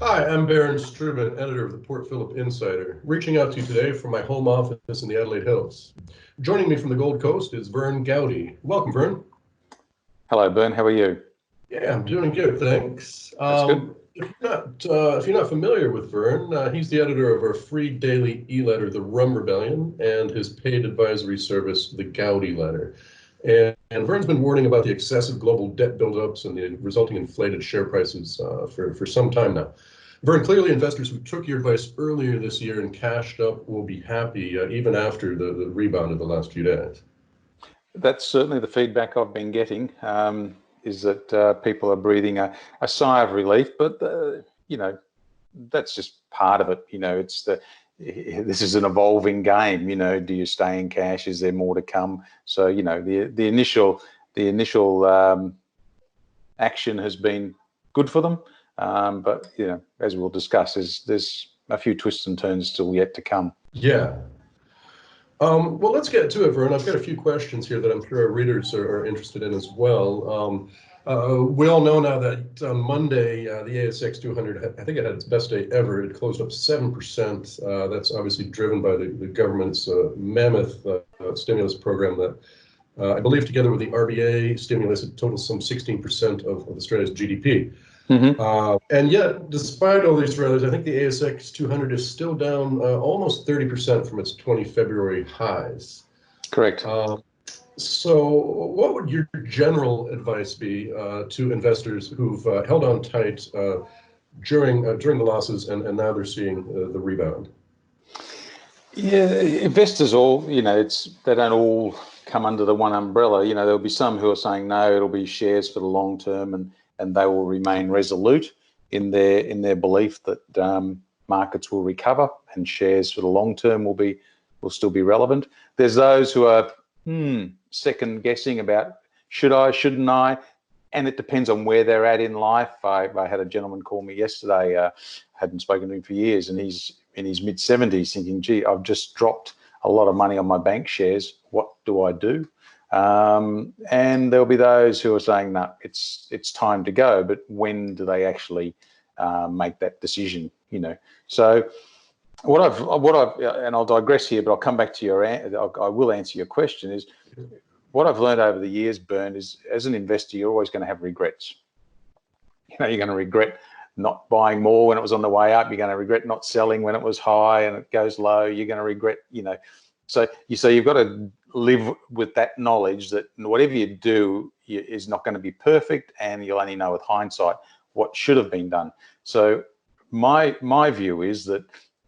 Hi, I'm Baron Struben, editor of the Port Phillip Insider, reaching out to you today from my home office in the Adelaide Hills. Joining me from the Gold Coast is Vern Gowdie. Welcome, Vern. Hello, Bernd. How are you? Yeah, I'm doing good, thanks. That's good. If you're not familiar with Vern, he's the editor of our free daily e-letter, The Rum Rebellion, and his paid advisory service, The Gowdie Letter. And Vern's been warning about the excessive global debt buildups and the resulting inflated share prices for some time now. Vern, clearly investors who took your advice earlier this year and cashed up will be happy even after the rebound of the last few days. That's certainly the feedback I've been getting, is that people are breathing a sigh of relief, but that's just part of it. This is an evolving game. Do you stay in cash? Is there more to come? So the initial action has been good for them, but as we'll discuss, there's a few twists and turns still yet to come. Yeah. Well, let's get to it, Vern. I've got a few questions here that I'm sure our readers are interested in as well. We all know now that on Monday, the ASX 200, I think it had its best day ever. It closed up 7%. That's obviously driven by the government's mammoth stimulus program that I believe together with the RBA stimulus, it totals some 16% of Australia's GDP. And yet, despite all these rallies, I think the ASX 200 is still down almost 30% from its 20 February highs. Correct. So what would your general advice be to investors who've held on tight during the losses and now they're seeing the rebound? Yeah, investors they don't all come under the one umbrella. There'll be some who are saying, no, it'll be shares for the long term, and they will remain resolute in their belief that markets will recover and shares for the long term will still be relevant. There's those who are second guessing about should I, shouldn't I, and it depends on where they're at in life. I had a gentleman call me yesterday, hadn't spoken to him for years, and he's in his mid-70s thinking, gee, I've just dropped a lot of money on my bank shares. What do I do? And there'll be those who are saying, no, it's time to go. But when do they actually make that decision? So what I've and I'll digress here, but I'll come back to I will answer your question. Is what I've learned over the years, Bernd, is as an investor, you're always going to have regrets. You're going to regret not buying more when it was on the way up. You're going to regret not selling when it was high and it goes low. You're going to regret, So you've got to live with that knowledge that whatever you do is not going to be perfect, and you'll only know with hindsight what should have been done. So my view is that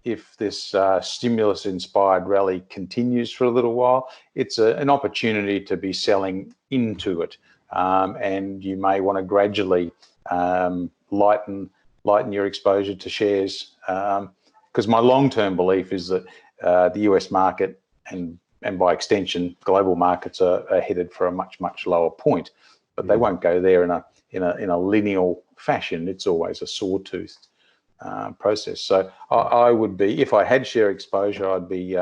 if this stimulus-inspired rally continues for a little while, it's an opportunity to be selling into it, and you may want to gradually lighten your exposure to shares, because my long-term belief is that the US market and by extension global markets are headed for a much lower point, but they won't go there in a linear fashion. It's always a sawtooth process. So I would be, if I had share exposure, I'd be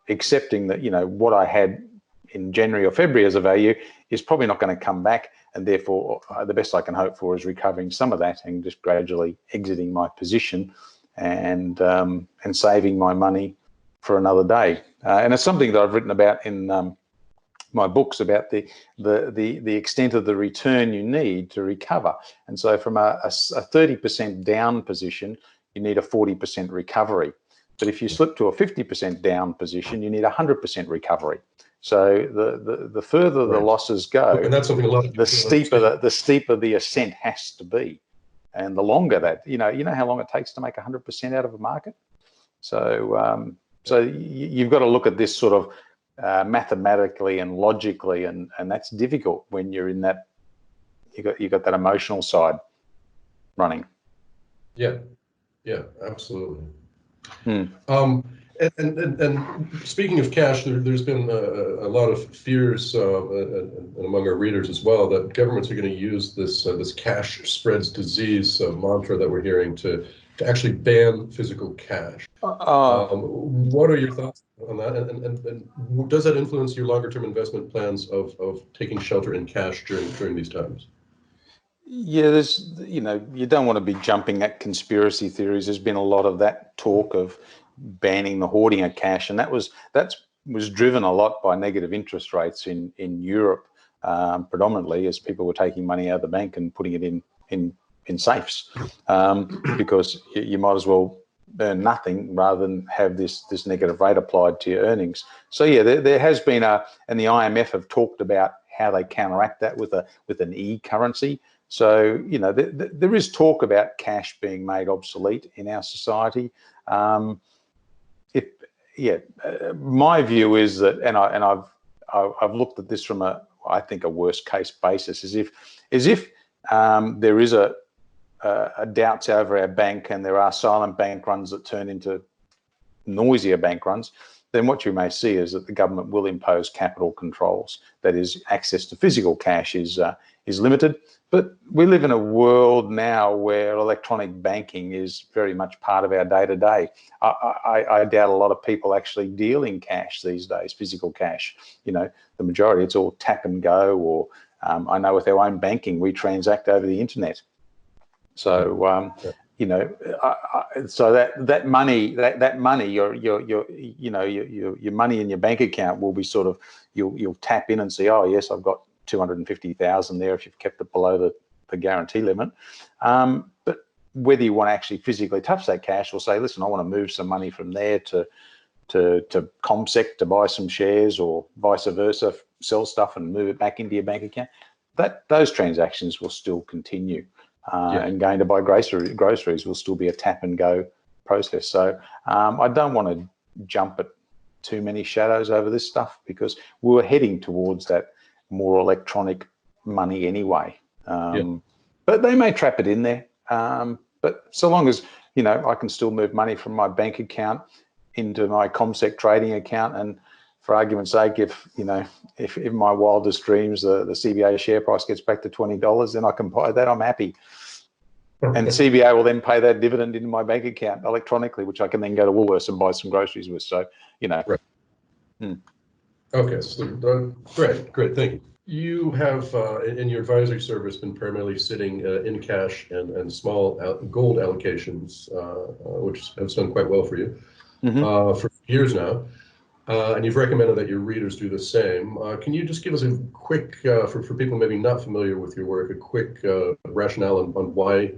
accepting that what I had in January or February as a value is probably not going to come back, and therefore the best I can hope for is recovering some of that and just gradually exiting my position and saving my money for another day. And it's something that I've written about in my books about the extent of the return you need to recover. And so from a 30% down position, you need a 40% recovery. But if you slip to a 50% down position, you need 100% recovery. So the further the losses go, and that's something a lot of the steeper the ascent has to be, and the longer that you know how long it takes to make 100% out of a market. So you've got to look at this sort of mathematically and logically, and that's difficult when you're in that. You got that emotional side running. Yeah, absolutely. And speaking of cash, there's been a lot of fears and among our readers as well that governments are going to use this cash spreads disease mantra that we're hearing to actually ban physical cash. What are your thoughts on that? And does that influence your longer term investment plans of taking shelter in cash during these times? Yeah, there's, you don't want to be jumping at conspiracy theories. There's been a lot of that talk of banning the hoarding of cash, and that was driven a lot by negative interest rates in Europe, predominantly, as people were taking money out of the bank and putting it in safes, because you might as well earn nothing rather than have this negative rate applied to your earnings. So yeah, there has been and the IMF have talked about how they counteract that with an e-currency. So, there is talk about cash being made obsolete in our society. My view is that, and I've looked at this from I think a worst case basis, is if there is a doubts over our bank and there are silent bank runs that turn into noisier bank runs, then what you may see is that the government will impose capital controls. That is, access to physical cash is limited. But we live in a world now where electronic banking is very much part of our day-to-day. I doubt a lot of people actually deal in cash these days, physical cash. The majority, it's all tap and go, or I know with our own banking, we transact over the internet. So, so that money, your money in your bank account will be sort of, you'll tap in and see, oh yes, I've got 250,000 there if you've kept it below the guarantee limit. But whether you want to actually physically touch that cash or say, listen, I want to move some money from there to ComSec to buy some shares, or vice versa, sell stuff and move it back into your bank account, those transactions will still continue. And going to buy groceries will still be a tap and go process. So I don't want to jump at too many shadows over this stuff, because we're heading towards that more electronic money anyway. But they may trap it in there. But so long as, I can still move money from my bank account into my ComSec trading account, and for argument's sake, if in my wildest dreams the CBA share price gets back to $20, then I can buy that, I'm happy. And CBA will then pay that dividend into my bank account electronically, which I can then go to Woolworths and buy some groceries with. So, Right. Okay, so great, thank you. You have, in your advisory service, been primarily sitting in cash and small gold allocations, which has done quite well for you for years now. And you've recommended that your readers do the same. Can you just give us a quick, for people maybe not familiar with your work, a quick rationale on why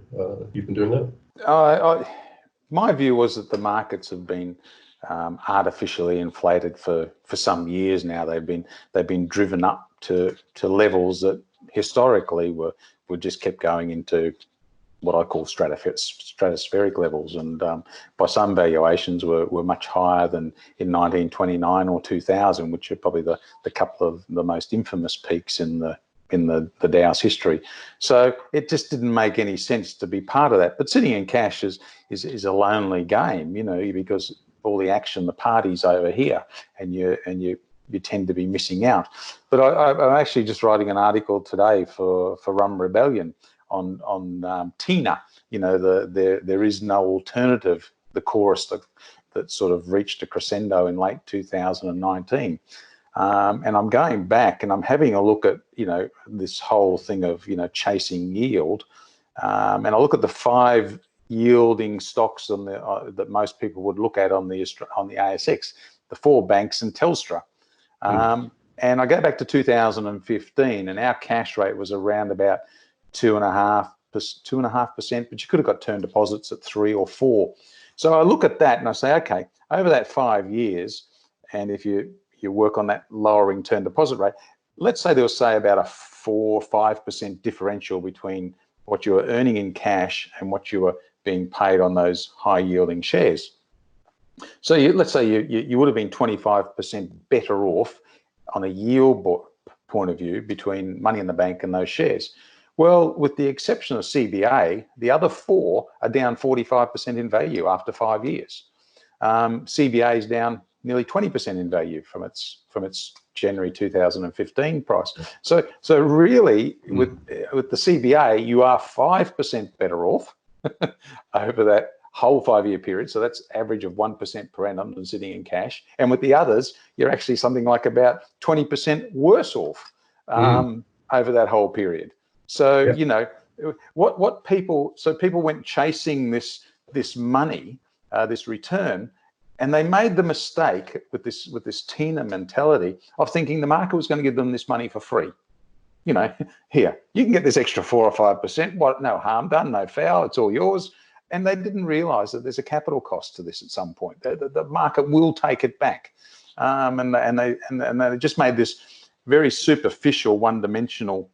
you've been doing that? My view was that the markets have been artificially inflated for some years now. They've been driven up to levels that historically were just kept going into what I call stratospheric levels, and by some valuations were much higher than in 1929 or 2000, which are probably the couple of the most infamous peaks in the Dow's history. So it just didn't make any sense to be part of that. But sitting in cash is a lonely game, because all the action, the party's over here, and you tend to be missing out. But I'm actually just writing an article today for Rum Rebellion on Tina. There is no alternative, the chorus that sort of reached a crescendo in late 2019. And I'm going back and I'm having a look at, this whole thing of, chasing yield. And I look at the 5 yielding stocks that most people would look at on the ASX, the 4 banks and Telstra. And I go back to 2015, and our cash rate was around about 2.5%, but you could have got term deposits at 3 or 4. So I look at that and I say, okay, over that 5 years, and if you work on that lowering term deposit rate, let's say there was, say, about a 4 or 5% differential between what you were earning in cash and what you were being paid on those high yielding shares. So let's say you would have been 25% better off on a yield point of view between money in the bank and those shares. Well, with the exception of CBA, the other 4 are down 45% in value after 5 years. CBA is down nearly 20% in value from its January 2015 price. So really, with the CBA, you are 5% better off over that whole 5-year period. So that's average of 1% per annum than sitting in cash. And with the others, you're actually something like about 20% worse off over that whole period. So, what people, so people went chasing this money, this return, and they made the mistake with this Tina mentality of thinking the market was going to give them this money for free. You know, here, you can get this extra 4 or 5%. What? No harm done, no foul. It's all yours. And they didn't realise that there's a capital cost to this at some point. The market will take it back, and they just made this very superficial, one-dimensional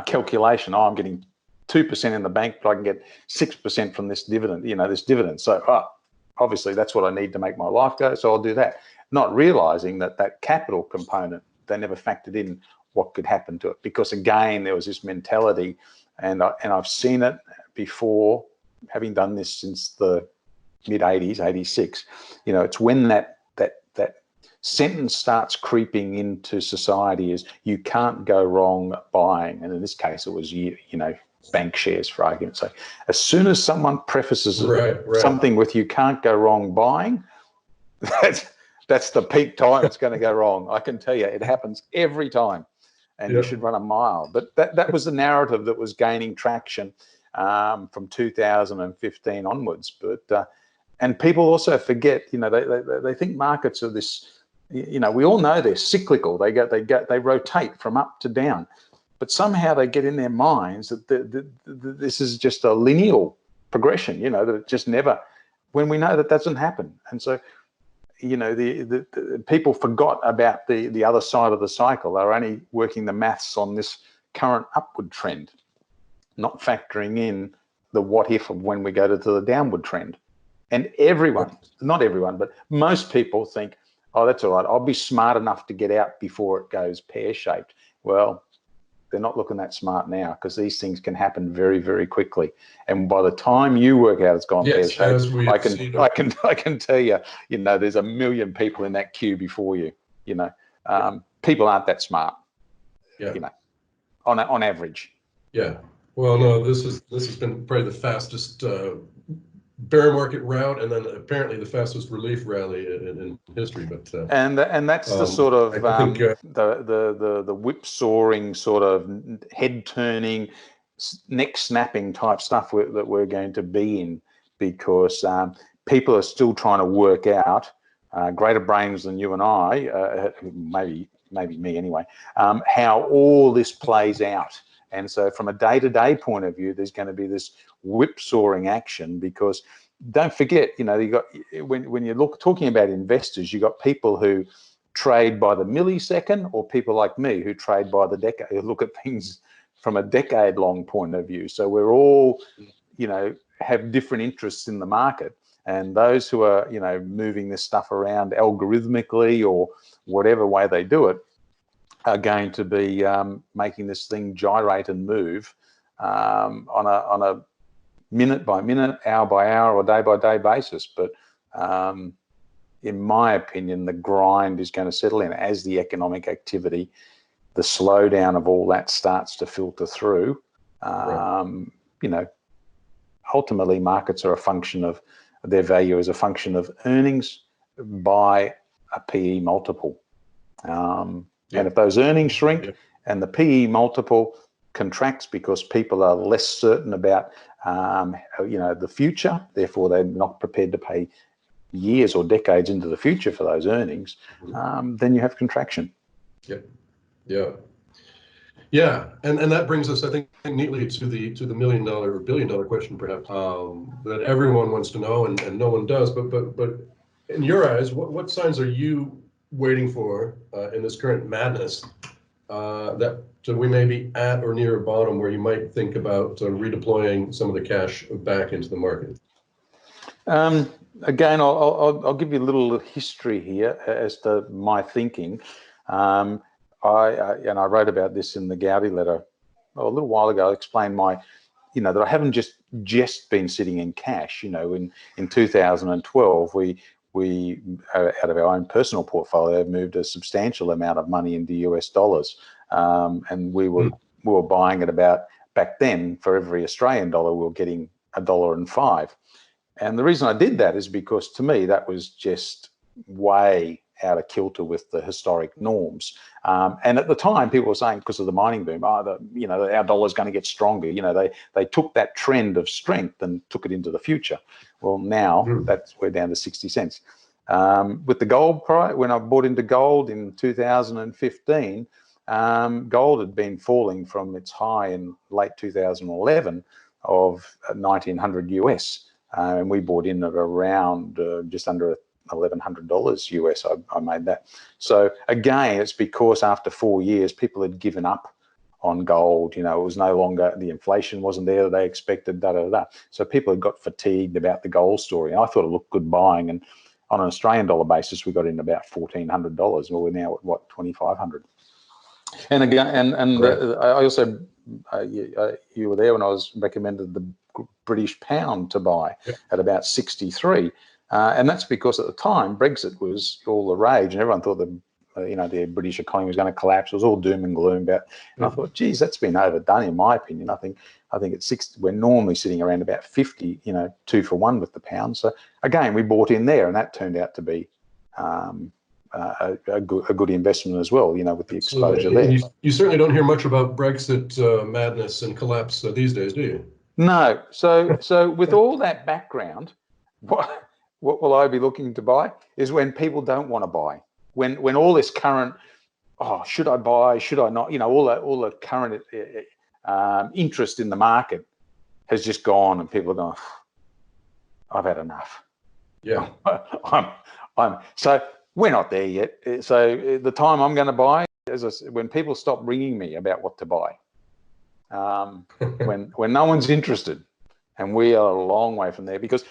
calculation. Oh, I'm getting 2% in the bank, but I can get 6% from this dividend. You know, this dividend. So obviously that's what I need to make my life go. So I'll do that, not realising that capital component, they never factored in what could happen to it, because again there was this mentality, and I've seen it before, having done this since the mid 80s, 86. You know, it's when that sentence starts creeping into society is you can't go wrong buying, and in this case it was you know, bank shares for argument's sake. As soon as someone prefaces something with you can't go wrong buying, that's the peak time it's going to go wrong. I can tell you, it happens every time. And you should run a mile. But that was the narrative that was gaining traction from 2015 onwards. But and people also forget, you know, they think markets are this, you know, we all know they're cyclical. They rotate from up to down, but somehow they get in their minds that this is just a lineal progression. You know, that it just never, when we know that doesn't happen. And so, you know, the people forgot about the other side of the cycle. They're only working the maths on this current upward trend, not factoring in the what if of when we go to the downward trend. And everyone, not everyone, but most people think, oh, that's all right, I'll be smart enough to get out before it goes pear-shaped. Well, they're not looking that smart now, because these things can happen very, very quickly. And by the time you work out it's gone pear-shaped, I can tell you, you know, there's a million people in that queue before you. You know, people aren't that smart. You know, on average. Yeah. Well, no, this has been probably the fastest bear market route, and then apparently the fastest relief rally in history. But and that's the sort of the whip-sawing, sort of head-turning, neck-snapping type stuff that we're going to be in, because people are still trying to work out, greater brains than you and I, maybe me anyway, how all this plays out. And so from a day-to-day point of view, there's going to be this whip-sawing action, because don't forget, you know, you got, when you're talking about investors, you got people who trade by the millisecond, or people like me who trade by the decade, who look at things from a decade-long point of view. So we're all, you know, have different interests in the market, and those who are, you know, moving this stuff around algorithmically or whatever way they do it are going to be making this thing gyrate and move on a minute by minute, hour by hour, or day by day basis. But in my opinion, the grind is going to settle in as the economic activity, the slowdown of all that starts to filter through. You know, ultimately markets are a function of, their value is a function of earnings by a PE multiple. And if those earnings shrink and the PE multiple contracts because people are less certain about, you know, the future, therefore they're not prepared to pay years or decades into the future for those earnings, then you have contraction. Yeah, and that brings us, I think, neatly to the $1 or $1 billion question, perhaps, that everyone wants to know, and no one does. But in your eyes, what signs are you waiting for in this current madness that we may be at or near a bottom where you might think about redeploying some of the cash back into the market? Again, I'll give you a little history here as to my thinking. I wrote about this in the Gowdie letter a little while ago. I explained my, you know, that I haven't just been sitting in cash. You know, in 2012, we out of our own personal portfolio moved a substantial amount of money into US dollars, and we were buying at about, back then, for every Australian dollar we were getting $1.05. And the reason I did that is because, to me, that was just way out of kilter with the historic norms. And at the time, people were saying, because of the mining boom, our dollar's going to get stronger. They took that trend of strength and took it into the future. Well, now we're down to 60 cents. With the gold price, when I bought into gold in 2015, gold had been falling from its high in late 2011 of 1900 US. And we bought in at around just under $1,100 US. I made that. So again, it's because after 4 years, people had given up on gold. It was no longer, the inflation wasn't there that they expected, So people had got fatigued about the gold story. And I thought it looked good buying. And on an Australian dollar basis, we got in about $1,400. Well, we're now at what, 2,500. And again, I also, you were there when I was recommended the British pound to buy at about 63. And that's because at the time, Brexit was all the rage and everyone thought the British economy was going to collapse. It was all doom and gloom about, and I thought, geez, that's been overdone in my opinion. I think at 60, we're normally sitting around about 50, 2 for 1 with the pound. So again, we bought in there and that turned out to be a good investment as well, with the exposure there. You certainly don't hear much about Brexit madness and collapse these days, do you? No. So with all that background, what will I be looking to buy is when people don't want to buy. When all this current, should I buy, should I not, all the current interest in the market has just gone and people are going, I've had enough. Yeah. So we're not there yet. So the time I'm going to buy is when people stop ringing me about what to buy, when no one's interested, and we are a long way from there because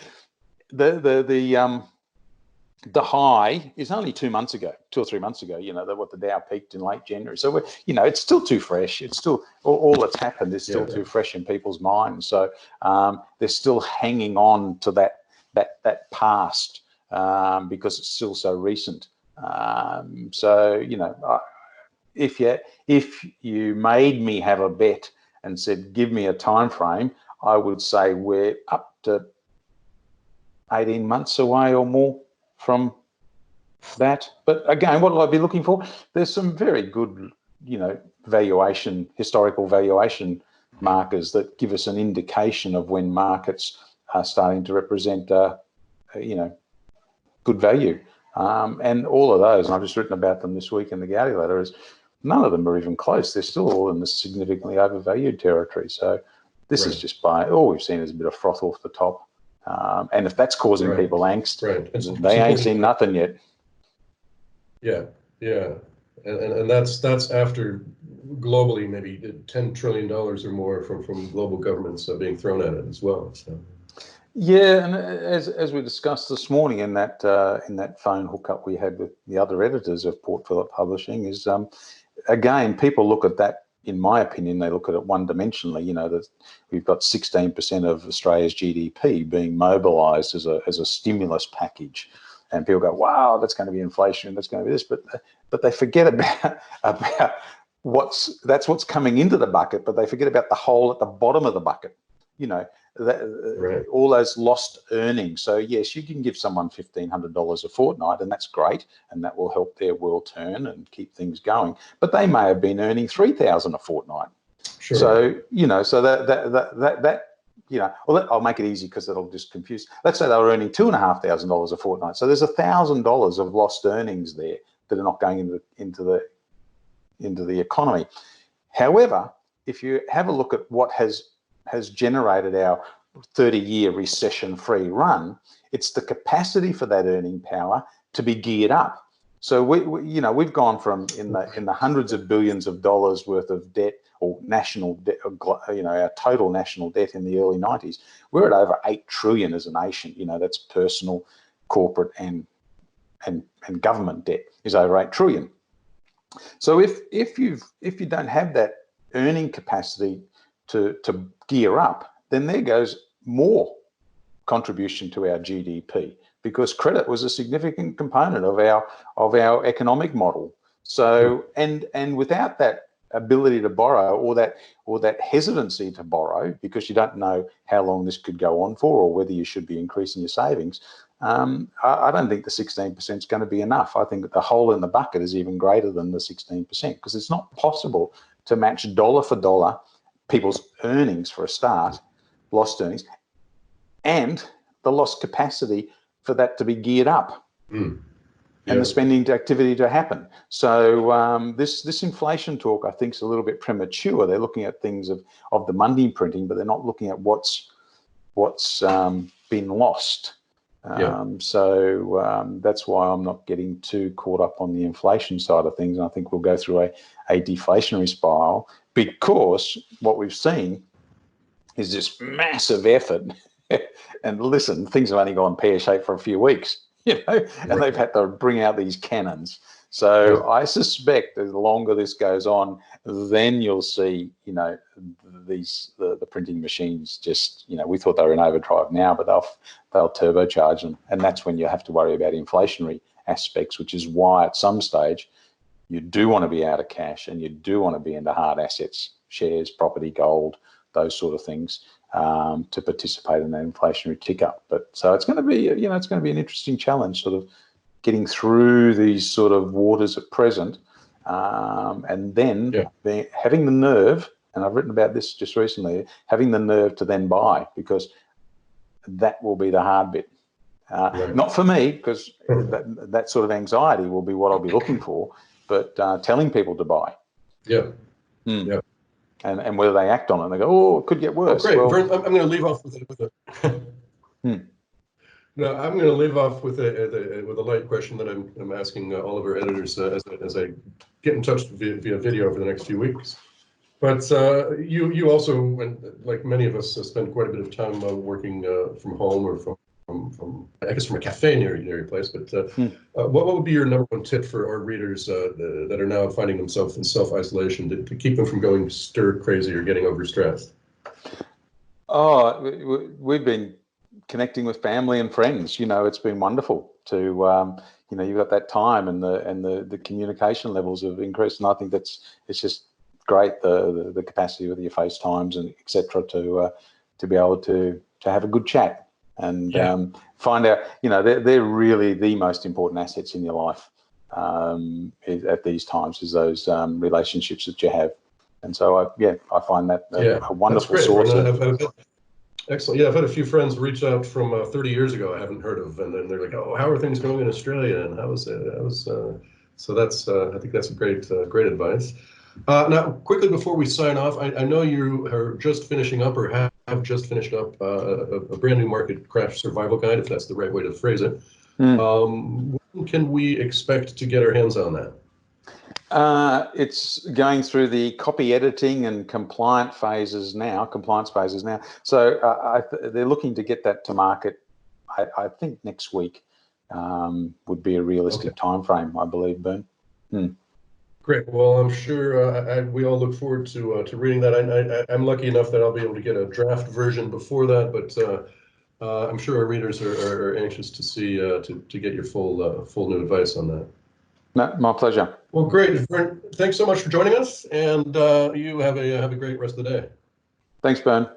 the high is only 2 months ago, 2 or 3 months ago, what the Dow peaked in late January. So we're, it's still too fresh. It's still, all that's happened is still too fresh in people's minds. So they're still hanging on to that past because it's still so recent. If you made me have a bet and said, give me a time frame, I would say we're up to 18 months away or more from that. But again, what will I be looking for? There's some very good, historical valuation markers that give us an indication of when markets are starting to represent, good value. And all of those, and I've just written about them this week in the Gowdie letter, is none of them are even close. They're still all in the significantly overvalued territory. So this is just all we've seen is a bit of froth off the top. And if that's causing people angst, they ain't seen nothing yet. Yeah. And that's after globally maybe $10 trillion or more from global governments being thrown at it as well. So. Yeah, and as we discussed this morning in that phone hookup we had with the other editors of Port Phillip Publishing is, again, people look at that. In my opinion, they look at it one-dimensionally. That we've got 16% of Australia's GDP being mobilised as a stimulus package, and people go, "Wow, that's going to be inflation. That's going to be this," but they forget about what's coming into the bucket, but they forget about the hole at the bottom of the bucket. All those lost earnings. So yes, you can give someone $1,500 a fortnight, and that's great, and that will help their world turn and keep things going. But they may have been earning $3,000 a fortnight. Sure. So so that I'll make it easy because it'll just confuse. Let's say they were earning $2,500 a fortnight. So there's $1,000 of lost earnings there that are not going into the economy. However, if you have a look at what has generated our 30-year recession-free run, it's the capacity for that earning power to be geared up. So we've gone from in the hundreds of billions of dollars worth of debt or national debt, our total national debt in the early 90s. We're at over 8 trillion as a nation. That's personal, corporate, and government debt is over 8 trillion. So if you don't have that earning capacity to gear up, then there goes more contribution to our GDP, because credit was a significant component of our economic model. So and without that ability to borrow or that hesitancy to borrow, because you don't know how long this could go on for or whether you should be increasing your savings, I don't think the 16% is going to be enough. I think that the hole in the bucket is even greater than the 16% because it's not possible to match dollar for dollar people's earnings for a start, lost earnings, and the lost capacity for that to be geared up. And the spending activity to happen. So this inflation talk, I think, is a little bit premature. They're looking at things of the money printing, but they're not looking at what's been lost. So that's why I'm not getting too caught up on the inflation side of things. And I think we'll go through a deflationary spiral because what we've seen is this massive effort. And listen, things have only gone pear-shaped for a few weeks. And they've had to bring out these cannons. So I suspect that the longer this goes on, then you'll see, the printing machines just, we thought they were in overdrive now, but they'll turbocharge them. And that's when you have to worry about inflationary aspects, which is why at some stage you do want to be out of cash and you do want to be into hard assets, shares, property, gold, those sort of things. To participate in that inflationary tick up. But so it's going to be, it's going to be an interesting challenge, sort of getting through these sort of waters at present, and then having the nerve, and I've written about this just recently, having the nerve to then buy, because that will be the hard bit. Not for me, because that sort of anxiety will be what I'll be looking for, but telling people to buy. And whether they act on it, and they go, oh, it could get worse. Oh, great, well, Vern, I'm going to leave off with No, I'm going to leave off with a light question that I'm asking all of our editors as I get in touch via video over the next few weeks. But you also, like many of us, spend quite a bit of time working from home or from I guess from a cafe near your place. But what would be your number one tip for our readers that are now finding themselves in self-isolation to keep them from going stir crazy or getting overstressed? Oh, we've been connecting with family and friends. It's been wonderful to you've got that time and the communication levels have increased, and I think it's just great the capacity with your FaceTimes and etc. to be able to have a good chat and find out, they're really the most important assets in your life at these times, is those relationships that you have. And so I find that a wonderful source of. Excellent. Yeah, I've had a few friends reach out from 30 years ago I haven't heard of, and then they're like, "Oh, how are things going in Australia?" And how was it? So that's I think that's a great advice. Now, quickly before we sign off, I know you are just finishing up or have just finished up a brand new market crash survival guide, if that's the right way to phrase it. When can we expect to get our hands on that? It's going through the copy editing and compliance phases now. So they're looking to get that to market. I think next week would be a realistic time frame, I believe, Bernd. Great. Well, I'm sure we all look forward to reading that. I'm lucky enough that I'll be able to get a draft version before that, but I'm sure our readers are anxious to see to get your full new advice on that. No, my pleasure. Well, great. Thanks so much for joining us, and you have a great rest of the day. Thanks, Bernd.